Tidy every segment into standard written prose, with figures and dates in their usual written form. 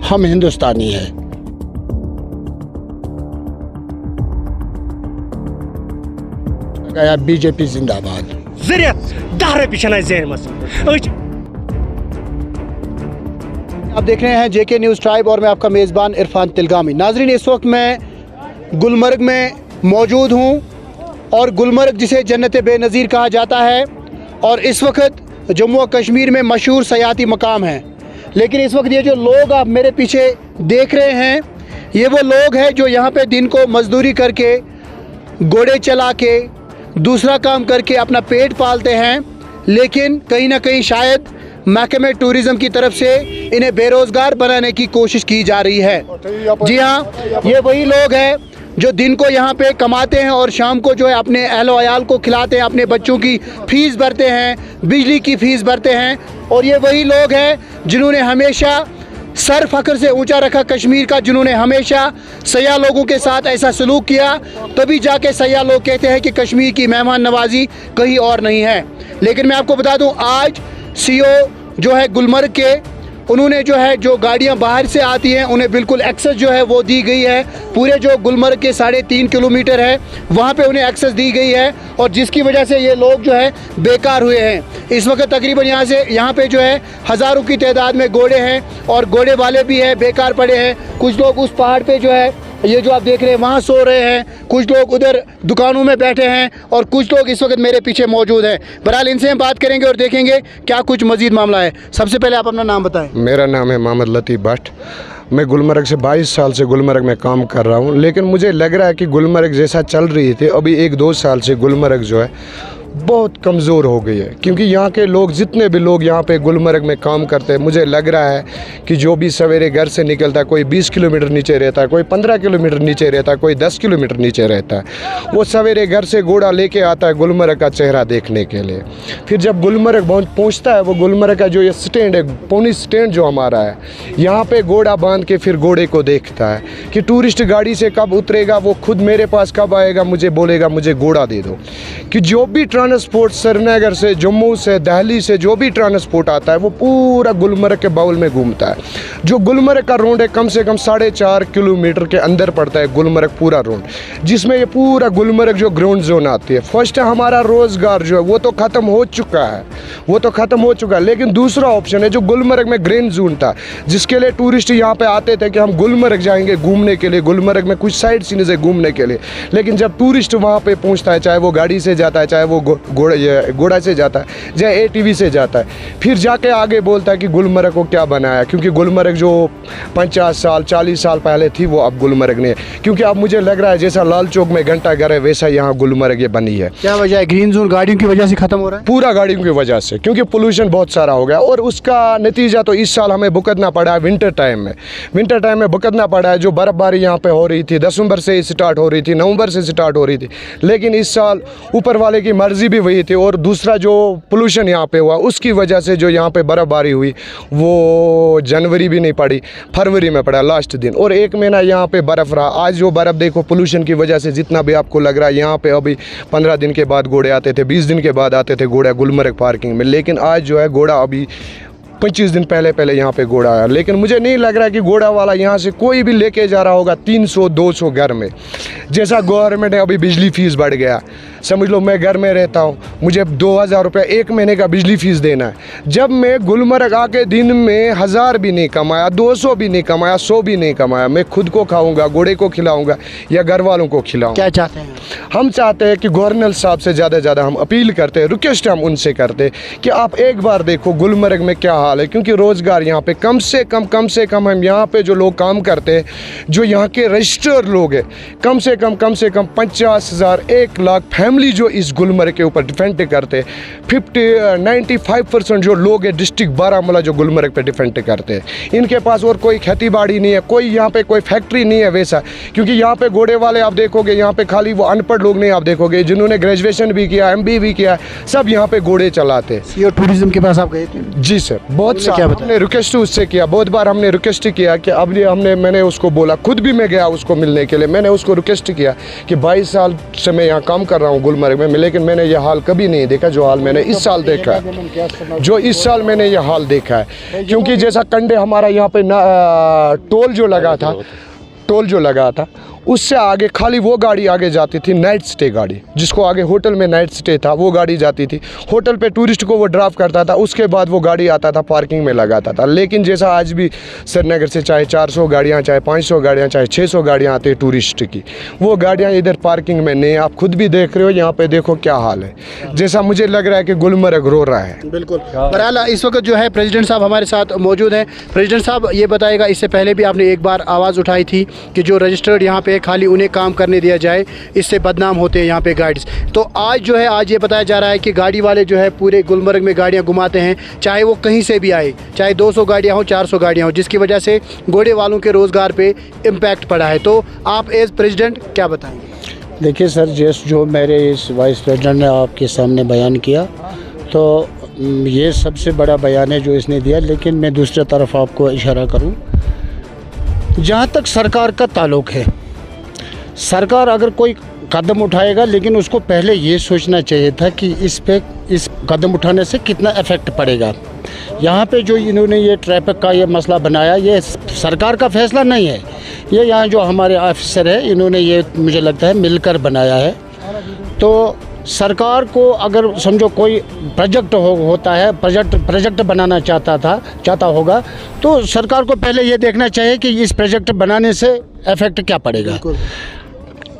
हम हिंदुस्तानी हैं। गया बीजेपी जिंदाबाद। आप देख रहे हैं जेके न्यूज़ ट्राइब और मैं आपका मेज़बान इरफान तिलगामी। नाजरीन, इस वक्त मैं गुलमर्ग में मौजूद हूँ और गुलमर्ग जिसे जन्नत बेनज़ीर कहा जाता है और इस वक्त जम्मू और कश्मीर में मशहूर सयाती मकाम है। लेकिन इस वक्त ये जो लोग आप मेरे पीछे देख रहे हैं, ये वो लोग हैं जो यहाँ पे दिन को मजदूरी करके, घोड़े चला के, दूसरा काम करके अपना पेट पालते हैं। लेकिन कहीं ना कहीं शायद महकमे टूरिज़म की तरफ से इन्हें बेरोज़गार बनाने की कोशिश की जा रही है। जी हाँ, ये वही लोग हैं जो दिन को यहाँ पे कमाते हैं और शाम को जो है अपने अहलो अयाल को खिलाते हैं, अपने बच्चों की फ़ीस भरते हैं, बिजली की फ़ीस भरते हैं। और ये वही लोग हैं जिन्होंने हमेशा सर फ़ख्र से ऊंचा रखा कश्मीर का, जिन्होंने हमेशा सयाह लोगों के साथ ऐसा सलूक किया, तभी जाके सयाह लोग कहते हैं कि कश्मीर की मेहमान नवाजी कहीं और नहीं है। लेकिन मैं आपको बता दूं, आज सीओ जो है गुलमर्ग के, उन्होंने जो है जो गाड़ियां बाहर से आती हैं उन्हें बिल्कुल एक्सेस जो है वो दी गई है। पूरे जो गुलमर्ग के 3.5 किलोमीटर है वहाँ पे उन्हें एक्सेस दी गई है और जिसकी वजह से ये लोग जो है बेकार हुए हैं। इस वक्त तकरीबन यहाँ पे जो है हज़ारों की तादाद में घोड़े हैं और घोड़े वाले भी हैं, बेकार पड़े हैं। कुछ लोग उस पहाड़ पे जो है ये जो आप देख रहे हैं वहाँ सो रहे हैं, कुछ लोग उधर दुकानों में बैठे हैं और कुछ लोग इस वक्त मेरे पीछे मौजूद हैं। बहरहाल इनसे हम बात करेंगे और देखेंगे क्या कुछ मज़ीद मामला है। सबसे पहले आप अपना नाम बताएं। मेरा नाम है मोहम्मद लतीफ़ भट्ट। मैं गुलमर्ग से 22 साल से गुलमर्ग में काम कर रहा हूँ। लेकिन मुझे लग रहा है कि गुलमर्ग जैसा चल रही थी, अभी 1-2 साल से गुलमर्ग जो है बहुत कमज़ोर हो गई है। क्योंकि यहाँ के लोग, जितने भी लोग यहाँ पे गुलमर्ग में काम करते हैं, मुझे लग रहा है कि जो भी सवेरे घर से निकलता है, कोई 20 किलोमीटर नीचे रहता है, कोई 15 किलोमीटर नीचे रहता है, कोई 10 किलोमीटर नीचे रहता है, वो सवेरे घर से घोड़ा लेके आता है गुलमर्ग का चेहरा देखने के लिए। फिर जब गुलमर्ग पहुँचता है, वो गुलमर्ग का जो ये स्टैंड है, पौनी स्टैंड जो हमारा है, यहाँ पर घोड़ा बांध के फिर घोड़े को देखता है कि टूरिस्ट गाड़ी से कब उतरेगा, वो खुद मेरे पास कब आएगा, मुझे बोलेगा मुझे घोड़ा दे दो। कि जो भी ट्रांसपोर्ट श्रीनगर से, जम्मू से, दिल्ली से जो भी ट्रांसपोर्ट आता है वो पूरा गुलमर्ग के बाउल में घूमता है। जो गुलमर्ग का रोड है कम से कम 4.5 किलोमीटर के अंदर पड़ता है गुलमर्ग पूरा रोड, जिसमें ये पूरा गुलमर्ग जो ग्राउंड जोन आती है। फर्स्ट हमारा रोज़गार जो है वो तो ख़त्म हो चुका है, वो तो ख़त्म हो चुका है। लेकिन दूसरा ऑप्शन है जो गुलमर्ग में ग्रीन जोन था, जिसके लिए टूरिस्ट यहाँ पे आते थे कि हम गुलमर्ग जाएंगे घूमने के लिए, गुलमर्ग में कुछ साइड सीन्स है घूमने के लिए। लेकिन जब टूरिस्ट वहाँ पे पहुँचता है, चाहे वो गाड़ी से जाता है, चाहे वो घोड़ा से जाता है, चाहे ATV से जाता है, फिर जाके आगे बोलता है कि गुलमर्ग को क्या बनाया। क्योंकि गुलमर्ग जो 50 साल 40 साल पहले थी वो अब गुलमर्ग नहीं है। क्योंकि अब मुझे लग रहा है जैसा लाल चौक में घंटा घर है वैसा यहाँ गुलमर्ग ये बनी है। क्या वजह है? ग्रीन जोन गाड़ियों की वजह से ख़त्म हो रहा है? पूरा गाड़ियों की वजह से, क्योंकि पोल्यूशन बहुत सारा हो गया और उसका नतीजा तो इस साल हमें भुगतना पड़ा है। विंटर टाइम में भुगतना पड़ा है। जो बर्फ़बारी यहाँ पे हो रही थी, दिसंबर से स्टार्ट हो रही थी, नवंबर से स्टार्ट हो रही थी, लेकिन इस साल ऊपर वाले की मर्जी भी वही थी। और दूसरा जो पोल्यूशन यहाँ पे हुआ उसकी वजह से जो यहाँ पे बर्फ़बारी हुई वो जनवरी भी नहीं पड़ी, फरवरी में पड़ा लास्ट दिन, और 1 महीना यहाँ पे बर्फ़ रहा। आज जो बर्फ़ देखो पोल्यूशन की वजह से जितना भी आपको लग रहा है, यहाँ पे अभी 15 दिन के बाद घोड़े आते थे, 20 दिन के बाद आते थे घोड़े गुलमर्ग पार्किंग में। लेकिन आज जो है घोड़ा अभी 25 दिन पहले यहाँ पे घोड़ा आया। लेकिन मुझे नहीं लग रहा कि घोड़ा वाला यहाँ से कोई भी लेके जा रहा होगा 300-200 घर में। जैसा गवर्नमेंट ने अभी बिजली फ़ीस बढ़ गया, समझ लो मैं घर में रहता हूँ, मुझे 2000 रुपये 1 महीने का बिजली फ़ीस देना है। जब मैं गुलमर्ग आके दिन में 1000 भी नहीं कमाया, 200 भी नहीं कमाया, 100 भी नहीं कमाया, मैं खुद को खाऊँगा, घोड़े को खिलाऊँगा या घर वालों को खिलाऊँगा। क्या चाहते हैं? हम चाहते हैं कि गवर्नर साहब से ज़्यादा हम अपील करते हैं, रिक्वेस्ट हम उनसे करते हैं कि आप एक बार देखो गुलमर्ग में क्या हाल है। क्योंकि रोज़गार यहाँ पे कम से कम हम यहाँ पे जो लोग काम करते हैं, जो यहाँ के रजिस्टर्ड लोग हैं, कम से कम 50,000 1 लाख फैमिली जो इस गुलमर्ग के ऊपर डिपेंड करते हैं। 95% जो लोग हैं डिस्ट्रिक्ट बारामूला जो गुलमर्ग पे डिपेंड करते हैं। इनके पास और कोई खेती बाड़ी नहीं है, कोई यहाँ पे कोई फैक्ट्री नहीं है वैसा। क्योंकि यहाँ पे घोड़े वाले आप देखोगे, यहाँ पे खाली वो अनपढ़ लोग नहीं आप देखोगे, जिन्होंने ग्रेजुएशन भी किया, MBA भी किया, सब यहाँ पे घोड़े चलाते हैं। सीओ टूरिज्म के पास आप गए थे? जी सर, बहुत क्या सारा बताया? हमने रिक्वेस्ट उससे किया, बहुत बार हमने रिक्वेस्ट किया कि अब ये मैंने उसको बोला, खुद भी मैं गया उसको मिलने के लिए, मैंने उसको रिक्वेस्ट किया कि 22 साल से मैं यहाँ काम कर रहा हूँ गुलमर्ग में, लेकिन मैंने ये हाल कभी नहीं देखा जो हाल मैंने इस साल देखा है, जो इस साल मैंने ये हाल देखा है। क्योंकि जैसा कंडे हमारा यहाँ पे टोल जो लगा था उससे आगे खाली वो गाड़ी आगे जाती थी, नाइट स्टे गाड़ी, जिसको आगे होटल में नाइट स्टे था वो गाड़ी जाती थी, होटल पे टूरिस्ट को वो ड्रॉप करता था, उसके बाद वो गाड़ी आता था पार्किंग में लगाता था। लेकिन जैसा आज भी श्रीनगर से चाहे 400 गाड़ियाँ, चाहे 500 गाड़ियाँ, चाहे 600 गाड़ियाँ आती है टूरिस्ट की, वो गाड़ियाँ इधर पार्किंग में नहीं। आप खुद भी देख रहे हो, यहाँ पे देखो क्या हाल है। जैसा मुझे लग रहा है कि गुलमर्ग रो रहा है। बिल्कुल। बहरहाल इस वक्त जो है प्रेसिडेंट साहब हमारे साथ मौजूद हैं। प्रेसिडेंट साहब ये बताएगा, इससे पहले भी आपने एक बार आवाज़ उठाई थी कि जो रजिस्टर्ड यहाँ पे खाली उन्हें काम करने दिया जाए, इससे बदनाम होते हैं यहाँ पे गाइड्स। तो आज जो है, आज ये बताया जा रहा है कि गाड़ी वाले जो है पूरे गुलमर्ग में गाड़ियाँ घुमाते हैं, चाहे वो कहीं से भी आए, चाहे 200 गाड़ियाँ हो, 400 गाड़ियाँ हो, जिसकी वजह से घोड़े वालों के रोज़गार पे इम्पैक्ट पड़ा है। तो आप एज प्रेसिडेंट क्या बताएंगे? देखिए सर, जो मेरे इस वाइस प्रेसिडेंट ने आपके सामने बयान किया, तो ये सबसे बड़ा बयान है जो इसने दिया। लेकिन मैं दूसरी तरफ आपको इशारा करूं, जहां तक सरकार का ताल्लुक़ है, सरकार अगर कोई कदम उठाएगा, लेकिन उसको पहले ये सोचना चाहिए था कि इस कदम उठाने से कितना इफ़ेक्ट पड़ेगा। यहाँ पे जो इन्होंने ये ट्रैफिक का ये मसला बनाया, ये सरकार का फैसला नहीं है, ये यहाँ जो हमारे ऑफिसर है इन्होंने ये मुझे लगता है मिलकर बनाया है। तो सरकार को अगर समझो कोई प्रोजेक्ट होता है, प्रोजेक्ट बनाना चाहता होगा, तो सरकार को पहले ये देखना चाहिए कि इस प्रोजेक्ट बनाने से इफ़ेक्ट क्या पड़ेगा।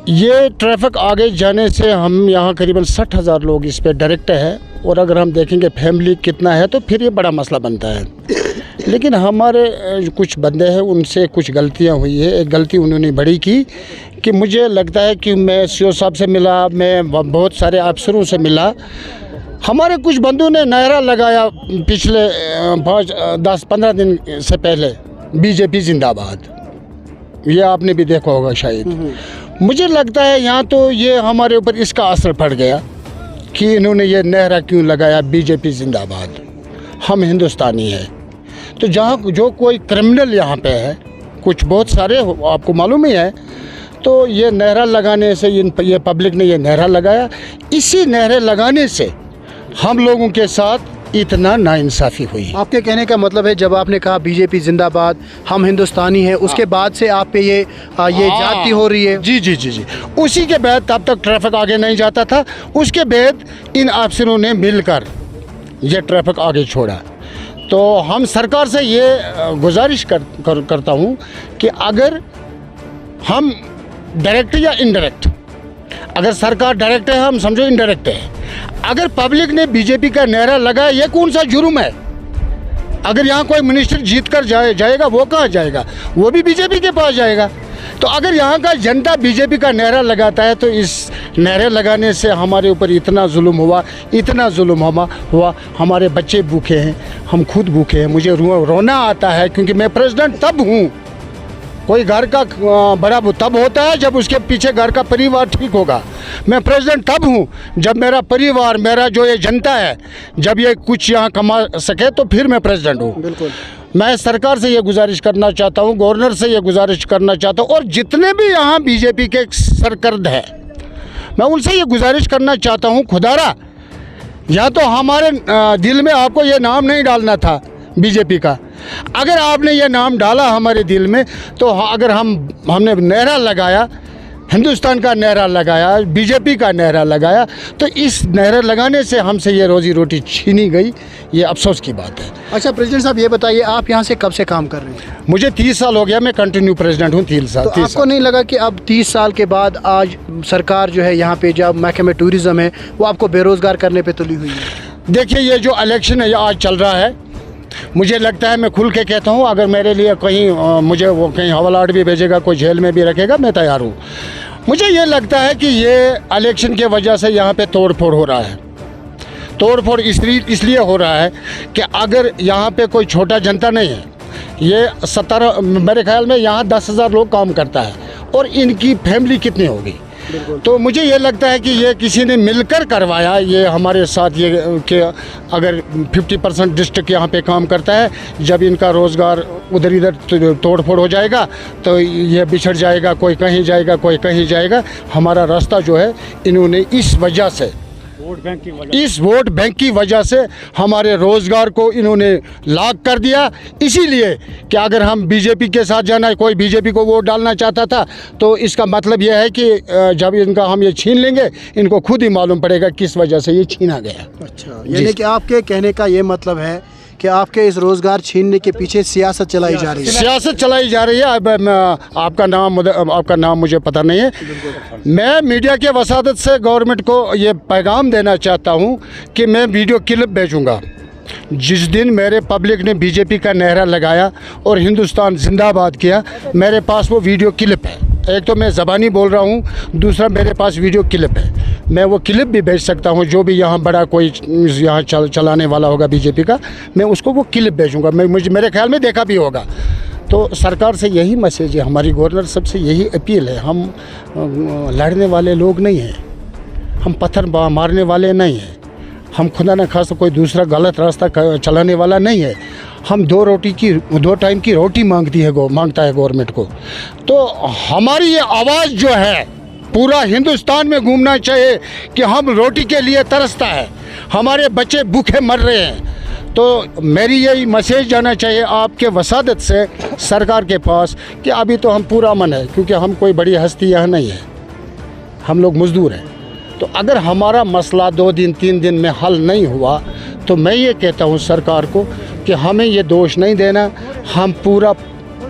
ये ट्रैफिक आगे जाने से हम यहाँ करीबन 60,000 लोग इस पे डायरेक्ट है, और अगर हम देखेंगे फैमिली कितना है तो फिर ये बड़ा मसला बनता है। लेकिन हमारे कुछ बंदे हैं, उनसे कुछ गलतियाँ हुई है। एक गलती उन्होंने बड़ी की कि मुझे लगता है कि मैं सीओ साहब से मिला, मैं बहुत सारे अफसरों से मिला, हमारे कुछ बंदों ने नारा लगाया पिछले 10-15 दिन से पहले, बीजेपी जिंदाबाद। ये आपने भी देखा होगा शायद। मुझे लगता है यहाँ तो ये हमारे ऊपर इसका असर पड़ गया कि इन्होंने ये नारा क्यों लगाया, बीजेपी जिंदाबाद, हम हिंदुस्तानी हैं। तो जहाँ जो कोई क्रिमिनल यहाँ पे है, कुछ बहुत सारे आपको मालूम ही है, तो ये नारा लगाने से ये पब्लिक ने ये नारा लगाया, इसी नारे लगाने से हम लोगों के साथ इतना नाइंसाफ़ी हुई। आपके कहने का मतलब है, जब आपने कहा बीजेपी जिंदाबाद, हम हिंदुस्तानी हैं, उसके बाद से आप पे ये जाति हो रही है? जी। उसी के बाद तब तक ट्रैफिक आगे नहीं जाता था, उसके बाद इन अफसरों ने मिलकर ये ट्रैफिक आगे छोड़ा। तो हम सरकार से ये गुजारिश करता हूँ कि अगर हम डायरेक्ट या इनडायरेक्ट, अगर सरकार डायरेक्ट है, हम समझो इनडायरेक्ट है, अगर पब्लिक ने बीजेपी का नारा लगाया, ये कौन सा जुर्म है? अगर यहाँ कोई मिनिस्टर जीत कर जाएगा, वो कहाँ जाएगा? वो भी बीजेपी के पास जाएगा। तो अगर यहाँ का जनता बीजेपी का नारा लगाता है, तो इस नारे लगाने से हमारे ऊपर इतना जुल्म हुआ, हमारे बच्चे भूखे हैं, हम खुद भूखे हैं। मुझे रोना आता है, क्योंकि मैं प्रेसिडेंट तब हूँ, कोई घर का बड़ा तब होता है जब उसके पीछे घर का परिवार ठीक होगा। मैं प्रेसिडेंट तब हूँ जब मेरा परिवार, मेरा जो ये जनता है, जब ये कुछ यहाँ कमा सके, तो फिर मैं प्रेसिडेंट हूँ। बिल्कुल। मैं सरकार से ये गुजारिश करना चाहता हूँ, गवर्नर से ये गुजारिश करना चाहता हूँ, और जितने भी यहाँ बीजेपी के सरकर्द हैं, मैं उनसे ये गुजारिश करना चाहता हूँ, खुदारा या तो हमारे दिल में आपको ये नाम नहीं डालना था बीजेपी का। अगर आपने ये नाम डाला हमारे दिल में, तो अगर हमने नारा लगाया, हिंदुस्तान का नारा लगाया, बीजेपी का नारा लगाया, तो इस नारा लगाने से हमसे ये रोजी रोटी छीनी गई। ये अफसोस की बात है। अच्छा प्रेसिडेंट साहब, ये बताइए, आप यहाँ से कब से काम कर रहे हैं? मुझे 30 साल हो गया, मैं कंटिन्यू प्रेसिडेंट हूँ 3 साल। तो आपको नहीं लगा कि अब 30 साल के बाद आज सरकार जो है यहाँ पे, जब महकमे टूरिज़्म है, वो आपको बेरोज़गार करने पर तुली हुई है? देखिए, ये जो इलेक्शन है, ये आज चल रहा है, मुझे लगता है, मैं खुल के कहता हूँ, अगर मेरे लिए कहीं मुझे वो कहीं हवालात भी भेजेगा, कोई जेल में भी रखेगा, मैं तैयार हूँ। मुझे ये लगता है कि ये इलेक्शन के वजह से यहाँ पे तोड़ फोड़ हो रहा है। तोड़ फोड़ इसलिए हो रहा है कि अगर यहाँ पे कोई छोटा जनता नहीं है, ये 17 मेरे ख्याल में यहाँ 10,000 लोग काम करता है, और इनकी फैमिली कितनी होगी? तो मुझे ये लगता है कि ये किसी ने मिलकर करवाया ये हमारे साथ, ये कि अगर 50% डिस्ट्रिक्ट यहाँ पे काम करता है, जब इनका रोज़गार उधर इधर तोड़ फोड़ हो जाएगा तो ये बिछड़ जाएगा, कोई कहीं जाएगा कोई कहीं जाएगा। हमारा रास्ता जो है इन्होंने इस वजह से, इस वोट बैंक की वजह से हमारे रोज़गार को इन्होंने लाक कर दिया। इसीलिए कि अगर हम बीजेपी के साथ जाना, कोई बीजेपी को वोट डालना चाहता था तो इसका मतलब यह है कि जब इनका हम ये छीन लेंगे, इनको खुद ही मालूम पड़ेगा किस वजह से ये छीना गया। अच्छा, यानी कि आपके कहने का ये मतलब है कि आपके इस रोज़गार छीनने के पीछे सियासत चलाई जा रही है। सियासत चलाई जा रही है। अब आपका नाम मुझे पता नहीं है। मैं मीडिया के वसादत से गवर्नमेंट को ये पैगाम देना चाहता हूँ कि मैं वीडियो क्लिप भेजूँगा। जिस दिन मेरे पब्लिक ने बीजेपी का नारा लगाया और हिंदुस्तान जिंदाबाद किया, मेरे पास वो वीडियो क्लिप है। एक तो मैं ज़बानी बोल रहा हूँ, दूसरा मेरे पास वीडियो क्लिप है। मैं वो क्लिप भी भेज सकता हूँ। जो भी यहाँ बड़ा कोई यहाँ चलाने वाला होगा बीजेपी का, मैं उसको वो क्लिप भेजूँगा। मेरे ख्याल में देखा भी होगा। तो सरकार से यही मैसेज है, हमारी गवर्नर साहब से यही अपील है। हम लड़ने वाले लोग नहीं हैं, हम पत्थर मारने वाले नहीं हैं, हम खुदा न खासा कोई दूसरा गलत रास्ता चलाने वाला नहीं है। हम दो टाइम की रोटी मांगता है गवर्नमेंट को। तो हमारी ये आवाज़ जो है पूरा हिंदुस्तान में घूमना चाहिए कि हम रोटी के लिए तरसता है, हमारे बच्चे भूखे मर रहे हैं। तो मेरी यही मैसेज जाना चाहिए आपके वसादत से सरकार के पास कि अभी तो हम पूरा अमन है, क्योंकि हम कोई बड़ी हस्ती यहाँ नहीं है, हम लोग मज़दूर हैं। तो अगर हमारा मसला 2 दिन 3 दिन में हल नहीं हुआ तो मैं ये कहता हूँ सरकार को कि हमें ये दोष नहीं देना। हम पूरा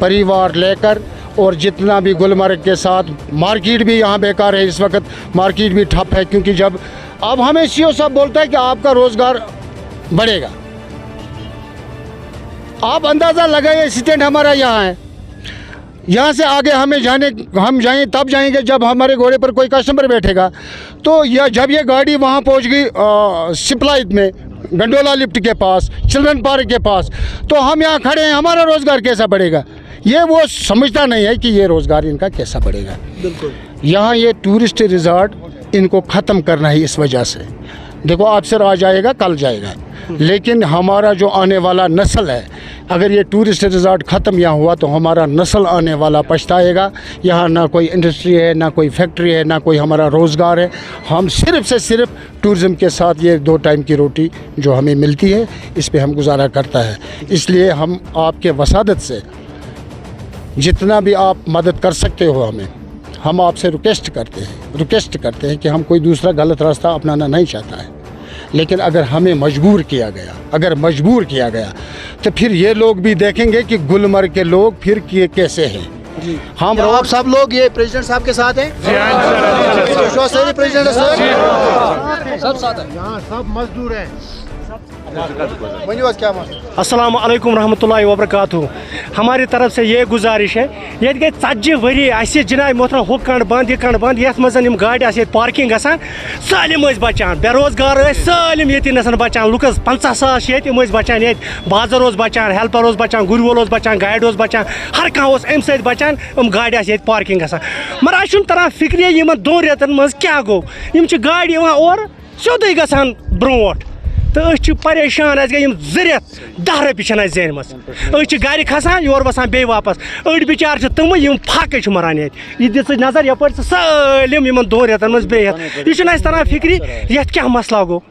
परिवार लेकर, और जितना भी गुलमर्ग के साथ, मार्केट भी यहाँ बेकार है इस वक्त, मार्केट भी ठप है। क्योंकि जब अब हमें सीओ साहब बोलता है कि आपका रोज़गार बढ़ेगा, आप अंदाज़ा लगाइए स्टैंड हमारा यहाँ है, यहाँ से आगे हम जाएँ तब जाएंगे जब हमारे घोड़े पर कोई कस्टमर बैठेगा। तो जब ये गाड़ी वहाँ पहुँच गई सिपलाइट में, गंडोला लिफ्ट के पास, चिल्ड्रन पार्क के पास, तो हम यहाँ खड़े हैं, हमारा रोज़गार कैसा बढ़ेगा? ये वो समझता नहीं है कि ये रोज़गार इनका कैसा बढ़ेगा। बिल्कुल, यहाँ ये टूरिस्ट रिज़ॉर्ट इनको ख़त्म करना है। इस वजह से देखो, अफसर आ जाएगा कल जाएगा, लेकिन हमारा जो आने वाला नस्ल है, अगर ये टूरिस्ट रिज़ॉर्ट ख़त्म यहाँ हुआ तो हमारा नस्ल आने वाला पछताएगा। यहाँ ना कोई इंडस्ट्री है, ना कोई फैक्ट्री है, ना कोई हमारा रोज़गार है। हम सिर्फ़ से सिर्फ टूरिज़म के साथ ये 2 टाइम की रोटी जो हमें मिलती है, इस पे हम गुजारा करता है। इसलिए हम आपके वसादत से जितना भी आप मदद कर सकते हो हमें, हम आपसे रिक्वेस्ट करते हैं कि हम कोई दूसरा गलत रास्ता अपनाना नहीं चाहता है। लेकिन अगर हमें मजबूर किया गया तो फिर ये लोग भी देखेंगे कि गुलमर्ग के लोग फिर कैसे हैं। हम आप सब लोग ये प्रेसिडेंट साहब के साथ हैं? प्रेसिडेंट सब साथ हैं, यहाँ सब मजदूर हैं। अस्सलाम वालेकुम रहमतुल्लाहि व बरकातहू। हमारी तरफ से ये गुजारिश है, ये गई 40 वरी अस जनाब मोहतरम हु कंड बंद यह कंड बंद, ये मज गाड़ी पार्किंग गसान, सालिम बचान, बेरोजगार सालिम ये नसन बचान, लुकस 50,000 ये बचान, ये बाजर बचान, हेल्पर बचान, गुर वोल बचान, गाइड बचान, हर कह अम सत बचान, गाड़ी पार्किंग गसान। मगर अ तरह फिक्र इन 2 रेतन मज क्या गो, गाड़ी और सोदे गसान ब्रोट। तो परेशान, अस गई 2 रेत 10 रपी जेनम, गर खसान योर वसान बे वापस। अड़ बिचार तम फाक मरान ये दिस नजर यप सालिम 2 रेतन मज बे यह तरह फिक्री ये क्या मसला गो।